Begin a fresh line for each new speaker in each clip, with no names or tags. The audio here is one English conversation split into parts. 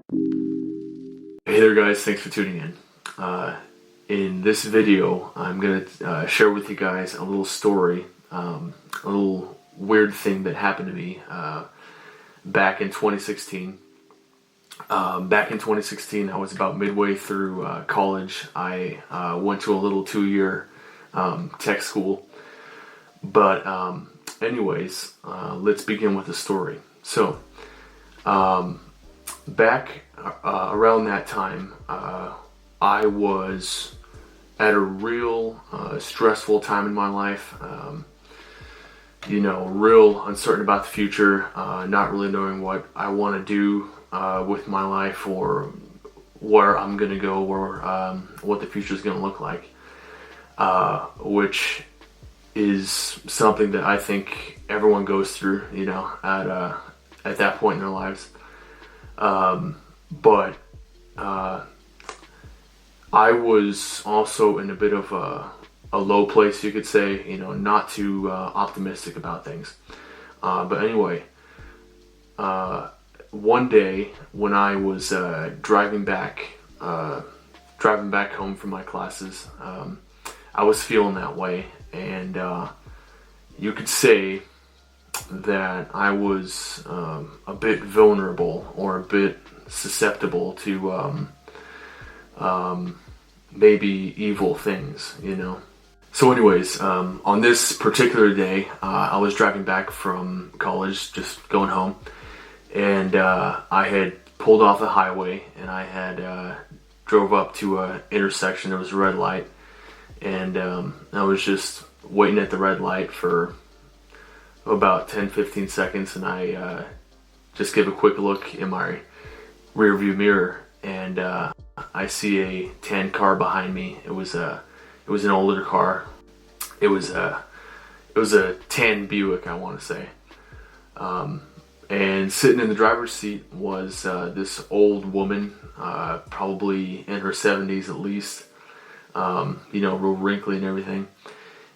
Hey there guys, thanks for tuning in. In this video, I'm going to share with you guys a little story, a little weird thing that happened to me back in 2016. Back in 2016, I was about midway through college. I went to a little 2-year tech school. But anyways, let's begin with the story. So, back around that time, I was at a real stressful time in my life. Real uncertain about the future, not really knowing what I want to do with my life or where I'm going to go or what the future is going to look like, which is something that I think everyone goes through, at that point in their lives. But I was also in a bit of a low place, you could say, not too optimistic about things. But anyway, one day when I was driving back home from my classes, I was feeling that way, and you could say that I was a bit vulnerable or a bit susceptible to maybe evil things, So anyways, on this particular day, I was driving back from college, just going home, and I had pulled off the highway, and I had drove up to an intersection. There was a red light, and I was just waiting at the red light for about 10-15 seconds, and I just give a quick look in my rear view mirror, and I see a tan car behind me. It was an older car. It was a tan Buick, I want to say. And sitting in the driver's seat was this old woman, probably in her 70s at least, real wrinkly and everything.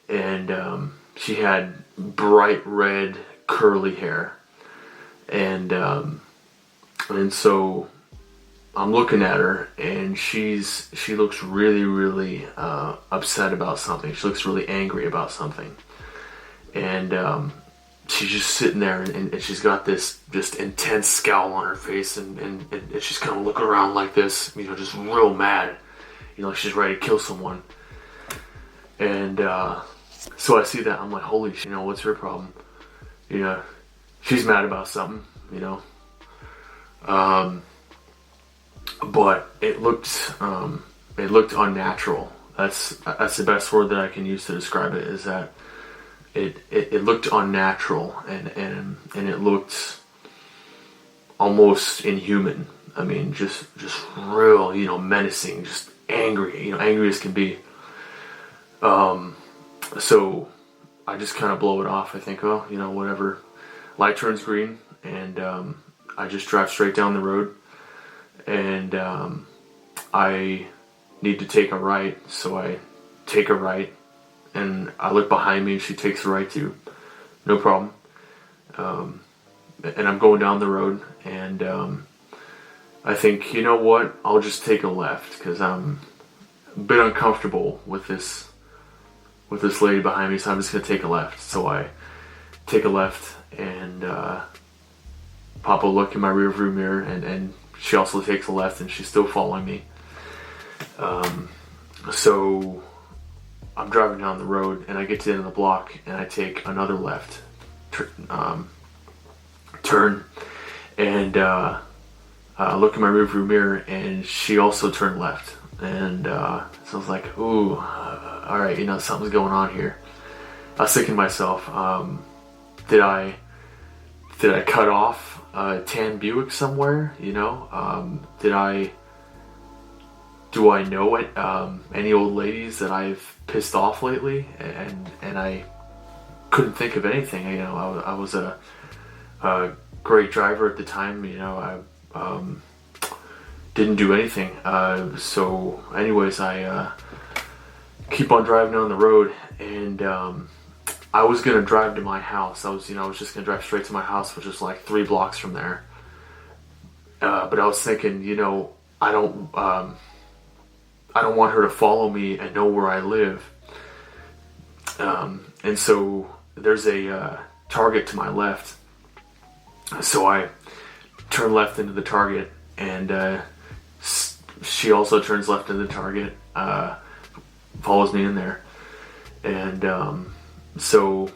And she had bright red curly hair. And so I'm looking at her, and she looks really, really upset about something. She looks really angry about something. And she's just sitting there, and she's got this just intense scowl on her face, and she's kind of looking around like this, just real mad, like she's ready to kill someone. And so I see that, I'm like, holy shit, what's her problem? She's mad about something, but it looked unnatural. That's the best word that I can use to describe it, is that it looked unnatural, and it looked almost inhuman. I mean, just real, menacing, just angry, angry as can be. So I just kind of blow it off. I think, oh, whatever. Light turns green, and I just drive straight down the road, and I need to take a right, so I take a right, and I look behind me, and she takes a right too. No problem. And I'm going down the road, and I think, you know what, I'll just take a left, because I'm a bit uncomfortable with this lady behind me, so I'm just going to take a left. So I take a left, and pop a look in my rear view mirror, and she also takes a left, and she's still following me. So I'm driving down the road, and I get to the end of the block, and I take another left turn, and I look in my rear view mirror, and she also turned left. And so I was like, ooh, alright, something's going on here. I was thinking to myself, did I cut off a tan Buick somewhere? Do I know it? Any old ladies that I've pissed off lately? And I couldn't think of anything. I was a great driver at the time. I didn't do anything. So anyways, I keep on driving down the road, and I was gonna drive to my house. I was just gonna drive straight to my house, which is like 3 blocks from there. But I was thinking, I don't want her to follow me and know where I live. And so there's a Target to my left. So I turn left into the Target, and she also turns left into the Target, follows me in there. And so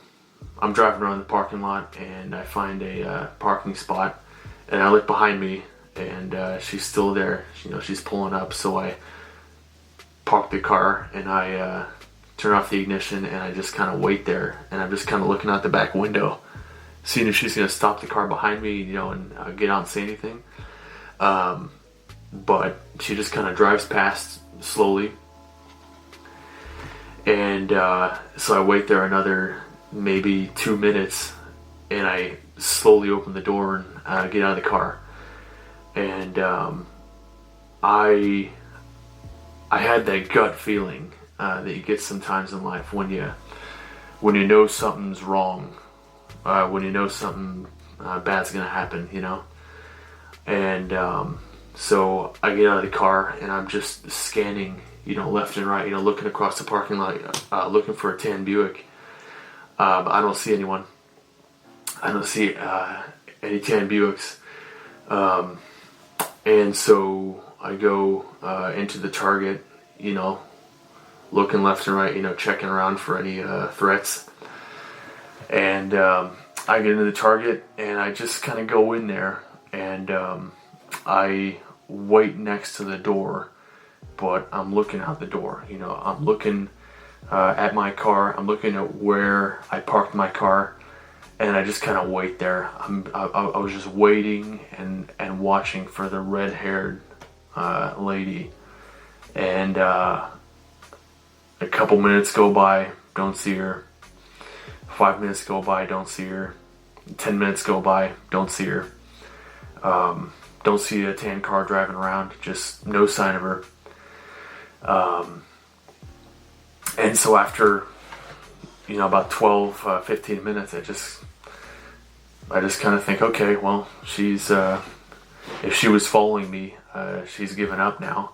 I'm driving around the parking lot, and I find a parking spot, and I look behind me, and she's still there. She's pulling up. So I park the car, and I turn off the ignition, and I just kind of wait there, and I'm just kind of looking out the back window, seeing if she's going to stop the car behind me, and get out and say anything. But she just kind of drives past slowly. And so I wait there another maybe 2 minutes, and I slowly open the door and get out of the car. And I had that gut feeling that you get sometimes in life when you know something's wrong, when you know something bad's gonna happen, And so I get out of the car, and I'm just scanning, left and right, looking across the parking lot, looking for a tan Buick. But I don't see anyone. I don't see any tan Buicks. And so I go into the Target, looking left and right, checking around for any threats. And I get into the Target, and I just kind of go in there, and I wait next to the door, but I'm looking out the door. I'm looking at my car. I'm looking at where I parked my car, and I just kind of wait there. I was just waiting and watching for the red-haired lady. And a couple minutes go by, don't see her. 5 minutes go by, don't see her. 10 minutes go by, don't see her. Don't see a tan car driving around, just no sign of her. And so after, about 12, 15 minutes, I just kind of think, okay, well, she's, if she was following me, she's given up now,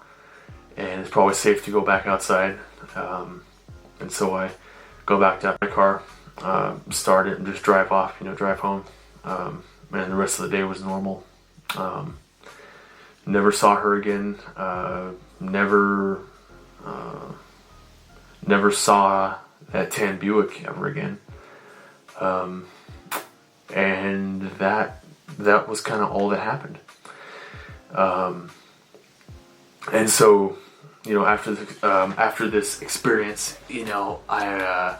and it's probably safe to go back outside. And so I go back to my car, start it, and just drive off, drive home. And the rest of the day was normal. Never saw her again. Never saw that tan Buick ever again. And that was kind of all that happened. And so, after this experience, I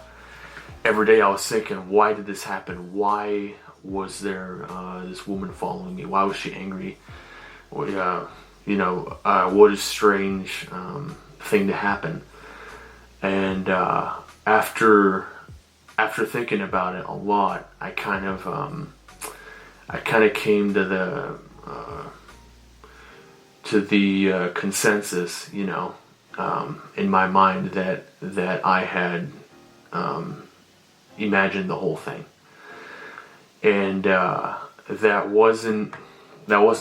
every day I was thinking, why did this happen? Why was there this woman following me? Why was she angry? What a strange thing to happen. And after thinking about it a lot, I kind of came to the consensus, in my mind that I had imagined the whole thing, and that wasn't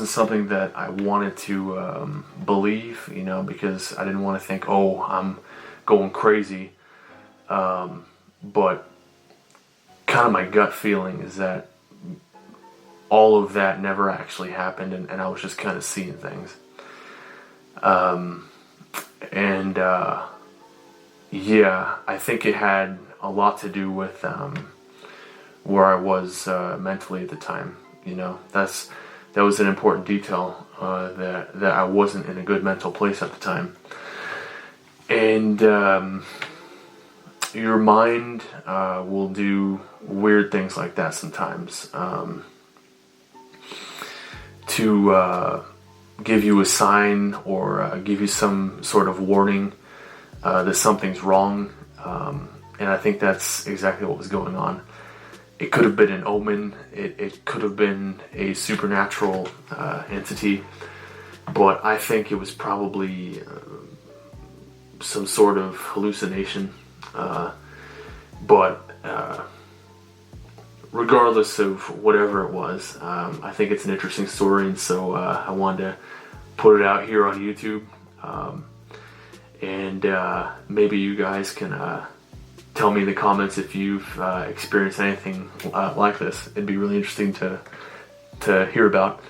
something that I wanted to believe, because I didn't want to think, oh, I'm going crazy. But kind of my gut feeling is that all of that never actually happened, and I was just kind of seeing things. I think it had a lot to do with where I was mentally at the time. That was an important detail, that I wasn't in a good mental place at the time. And your mind will do weird things like that sometimes, to give you a sign or give you some sort of warning that something's wrong. And I think that's exactly what was going on. It could have been an omen. It could have been a supernatural entity. But I think it was probably some sort of hallucination. But regardless of whatever it was, I think it's an interesting story, and so I wanted to put it out here on YouTube. And maybe you guys can tell me in the comments if you've experienced anything like this. It'd be really interesting to hear about.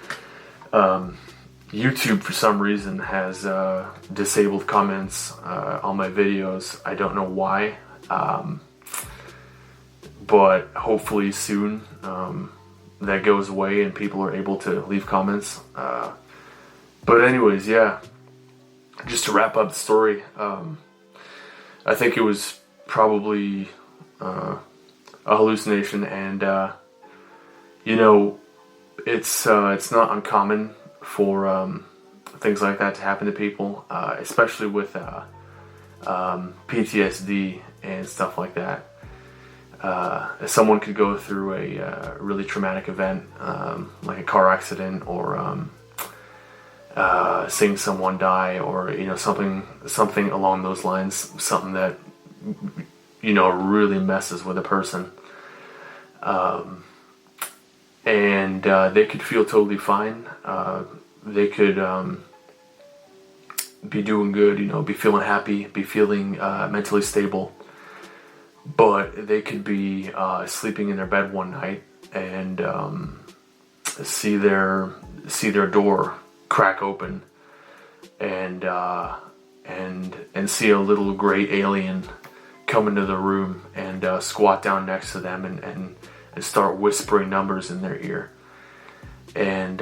YouTube, for some reason, has disabled comments on my videos. I don't know why, but hopefully soon that goes away and people are able to leave comments. But anyways, yeah, just to wrap up the story, I think it was probably a hallucination, and you know, it's not uncommon for things like that to happen to people, especially with PTSD and stuff like that. Someone could go through a really traumatic event, like a car accident, or seeing someone die, or something along those lines, something that really messes with a person, and they could feel totally fine. They could be doing good, be feeling happy, be feeling mentally stable, but they could be sleeping in their bed one night and see their door crack open, and see a little gray alien come into the room and squat down next to them and start whispering numbers in their ear, and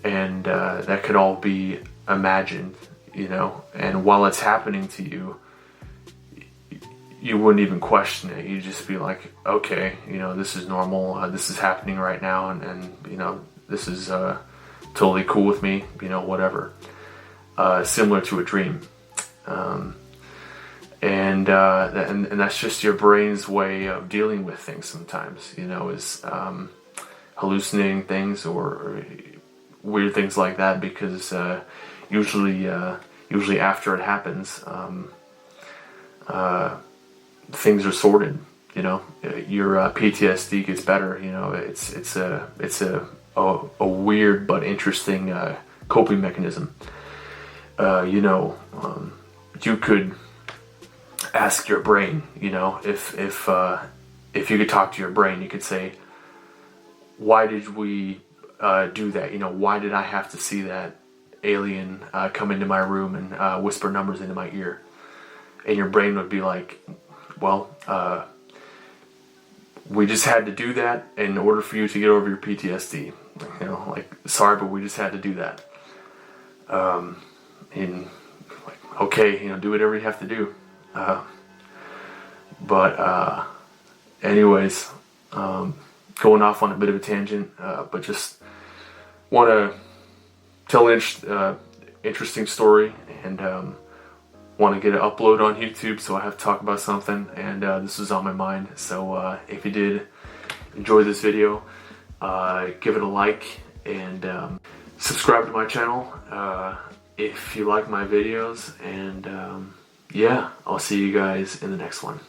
that could all be imagined, and while it's happening to you, you wouldn't even question it. You'd just be like, okay, this is normal, this is happening right now, and this is totally cool with me, whatever. Similar to a dream. And that's just your brain's way of dealing with things sometimes, is hallucinating things or weird things like that, because usually after it happens, things are sorted. Your PTSD gets better. It's a weird but interesting coping mechanism. You could ask your brain, if you could talk to your brain, you could say, why did we do that? Why did I have to see that alien come into my room and whisper numbers into my ear? And your brain would be like, well, we just had to do that in order for you to get over your PTSD. Sorry, but we just had to do that. And okay, do whatever you have to do. But anyways, going off on a bit of a tangent, but just want to tell an interesting story, and want to get an upload on YouTube, so I have to talk about something, and this was on my mind. So if you did enjoy this video, give it a like, and subscribe to my channel if you like my videos, and yeah, I'll see you guys in the next one.